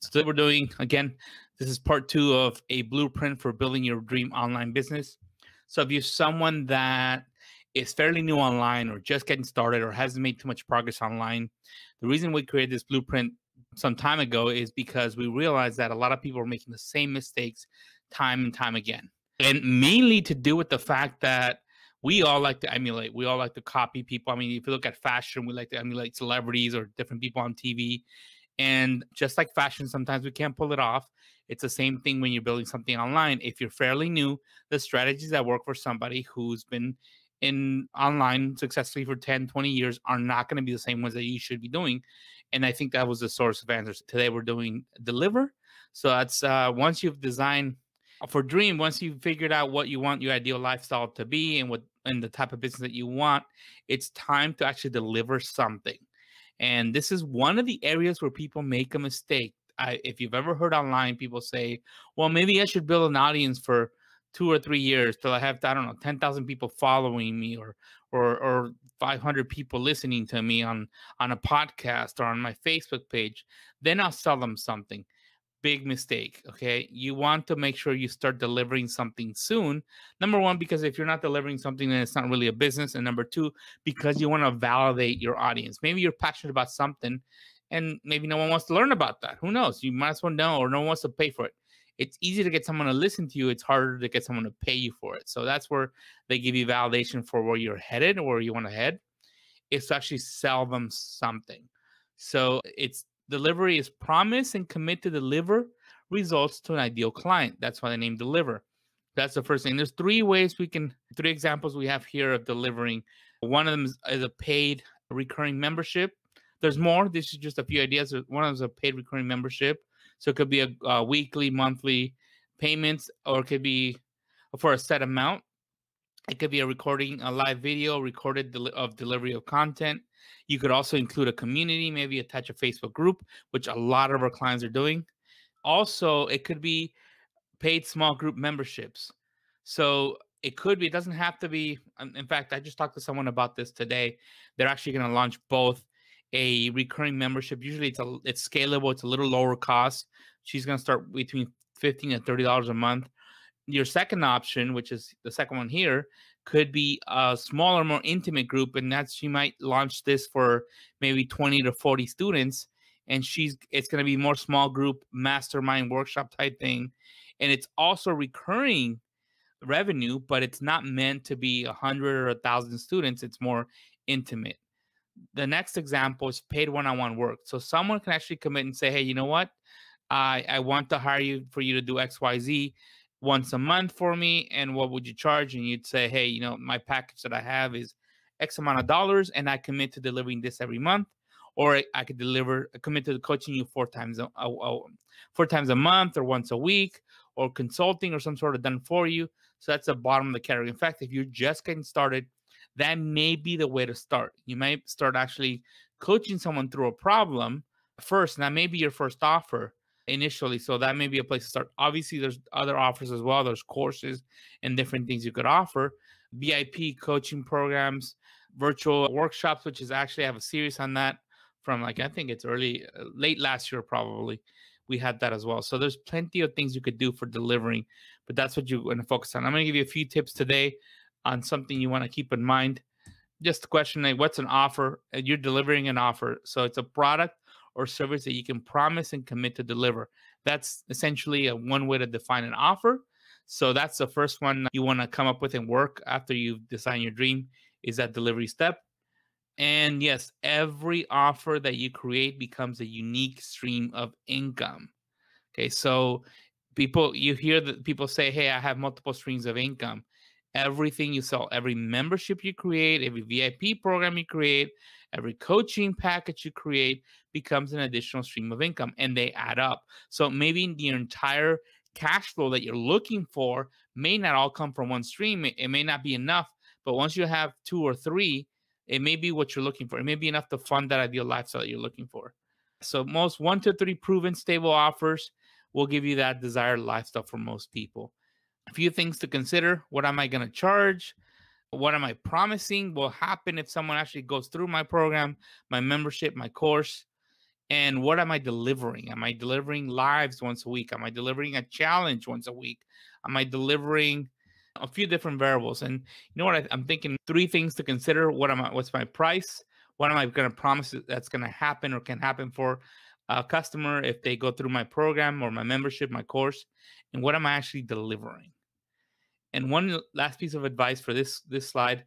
So today we're doing, again, this is part two of a blueprint for building your dream online business. So if you're someone that is fairly new online or just getting started or hasn't made too much progress online, the reason we created this blueprint some time ago is because we realized that a lot of people are making the same mistakes time and time again. And mainly to do with the fact that we all like to emulate. We all like to copy people. I mean, if you look at fashion, we like to emulate celebrities or different people on TV. And just like fashion, sometimes we can't pull it off. It's the same thing when you're building something online. If you're fairly new, the strategies that work for somebody who's been in online successfully for 10, 20 years are not going to be the same ones that you should be doing. And I think that was the source of answers. Today we're doing Deliver. So that's once you've designed for Dream, once you've figured out what you want your ideal lifestyle to be and the type of business that you want, it's time to actually deliver something. And this is one of the areas where people make a mistake. If you've ever heard online, people say, well, maybe I should build an audience for 2 or 3 years till I have, I don't know, 10,000 people following me or 500 people listening to me on a podcast or on my Facebook page. Then I'll sell them something. Big mistake. Okay. You want to make sure you start delivering something soon. Number one, because if you're not delivering something, then it's not really a business. And number two, because you want to validate your audience. Maybe you're passionate about something and maybe no one wants to learn about that. Who knows? You might as well know, or no one wants to pay for it. It's easy to get someone to listen to you. It's harder to get someone to pay you for it. So that's where they give you validation for where you're headed or where you want to head. Is to actually sell them something. So delivery is promise and commit to deliver results to an ideal client. That's why the name Deliver. That's the first thing. There's three examples we have here of delivering. One of them is a paid recurring membership. There's more. This is just a few ideas. One of them is a paid recurring membership. So it could be a weekly, monthly payments, or it could be for a set amount. It could be a live video recorded of delivery of content. You could also include a community, maybe attach a Facebook group, which a lot of our clients are doing. Also, it could be paid small group memberships. So it doesn't have to be. In fact, I just talked to someone about this today. They're actually going to launch both a recurring membership. Usually it's scalable. It's a little lower cost. She's going to start between $15 and $30 a month. Your second option, which is the second one here, could be a smaller, more intimate group, and she might launch this for maybe 20 to 40 students, and it's going to be more small group, mastermind, workshop type thing, and it's also recurring revenue, but it's not meant to be 100 or 1,000 students. It's more intimate. The next example is paid one-on-one work. So someone can actually commit and say, hey, you know what? I want to hire you for you to do XYZ once a month for me, and what would you charge? And you'd say, hey, you know, my package that I have is X amount of dollars, and I commit to delivering this every month, or I could commit to coaching you 4 times a month, or once a week, or consulting, or some sort of done for you. So that's the bottom of the category. In fact, if you're just getting started, that may be the way to start. You might start actually coaching someone through a problem first, and that may be your first offer initially. So that may be a place to start. Obviously, there's other offers as well. There's courses and different things you could offer. VIP coaching programs, virtual workshops, which is actually, I have a series on that from I think it's late last year, probably. We had that as well. So there's plenty of things you could do for delivering, but that's what you want to focus on. I'm going to give you a few tips today on something you want to keep in mind. Just the question, like, what's an offer? You're delivering an offer. So it's a product or service that you can promise and commit to deliver. That's essentially one way to define an offer. So that's the first one you want to come up with and work after you've designed your dream, is that delivery step. And yes, every offer that you create becomes a unique stream of income. Okay, so you hear that people say, hey, I have multiple streams of income. Everything you sell, every membership you create, every VIP program you create, every coaching package you create becomes an additional stream of income, and they add up. So maybe your entire cash flow that you're looking for may not all come from one stream. It may not be enough, but once you have 2 or 3, it may be what you're looking for. It may be enough to fund that ideal lifestyle that you're looking for. So most 1 to 3 proven stable offers will give you that desired lifestyle for most people. A few things to consider. What am I going to charge? What am I promising will happen if someone actually goes through my program, my membership, my course? And what am I delivering? Am I delivering lives once a week? Am I delivering a challenge once a week? Am I delivering a few different variables? And you know what? I'm thinking three things to consider. What's my price? What am I going to promise that's going to happen or can happen for a customer if they go through my program or my membership, my course? And what am I actually delivering? And one last piece of advice for this slide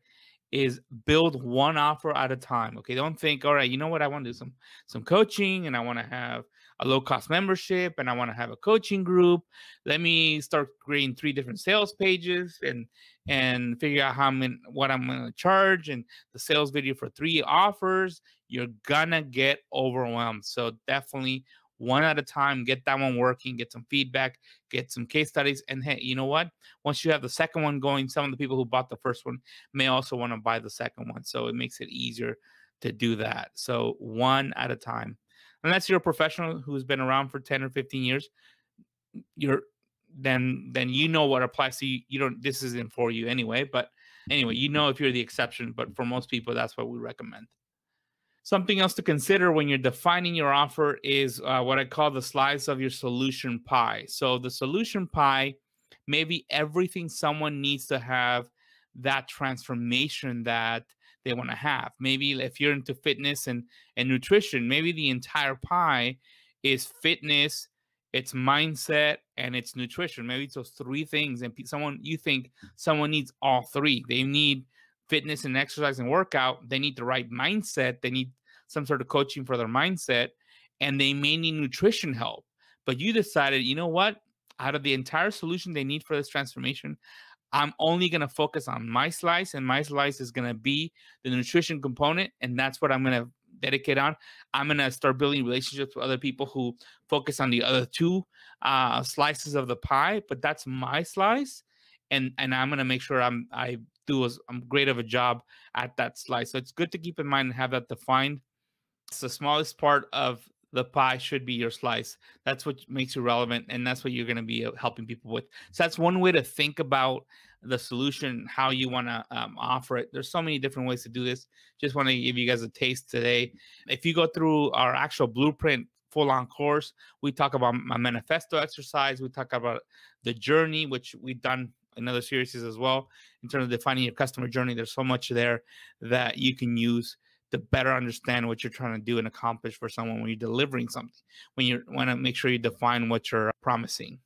is build one offer at a time. Okay, don't think, all right, you know what, I want to do some coaching, and I want to have a low cost membership, and I want to have a coaching group. Let me start creating 3 different sales pages and figure out what I'm going to charge and the sales video for 3 offers. You're gonna get overwhelmed. So definitely one at a time, get that one working, get some feedback, get some case studies, and hey, you know what? Once you have the second one going, some of the people who bought the first one may also want to buy the second one. So it makes it easier to do that. So one at a time. Unless you're a professional who's been around for 10 or 15 years, you're then you know what applies to you. You don't, this isn't for you anyway. But anyway, you know if you're the exception. But for most people, that's what we recommend. Something else to consider when you're defining your offer is what I call the slice of your solution pie. So the solution pie, maybe everything someone needs to have that transformation that they want to have. Maybe if you're into fitness and nutrition, maybe the entire pie is fitness, it's mindset, and it's nutrition. Maybe it's those 3 things. And you think someone needs all 3. They need fitness and exercise and workout. They need the right mindset. They need some sort of coaching for their mindset, and they may need nutrition help. But you decided, you know what? Out of the entire solution they need for this transformation, I'm only going to focus on my slice, and my slice is going to be the nutrition component, and that's what I'm going to dedicate on. I'm going to start building relationships with other people who focus on the other 2 slices of the pie, but that's my slice, and I'm going to make sure I do as great of a job at that slice. So it's good to keep in mind and have that defined. It's the smallest part of the pie should be your slice. That's what makes you relevant, and that's what you're going to be helping people with. So that's one way to think about the solution, how you want to offer it. There's so many different ways to do this. Just want to give you guys a taste today. If you go through our actual blueprint full-on course, we talk about my manifesto exercise. We talk about the journey, which we've done in other series as well. In terms of defining your customer journey, there's so much there that you can use to better understand what you're trying to do and accomplish for someone when you're delivering something. When you want to make sure you define what you're promising.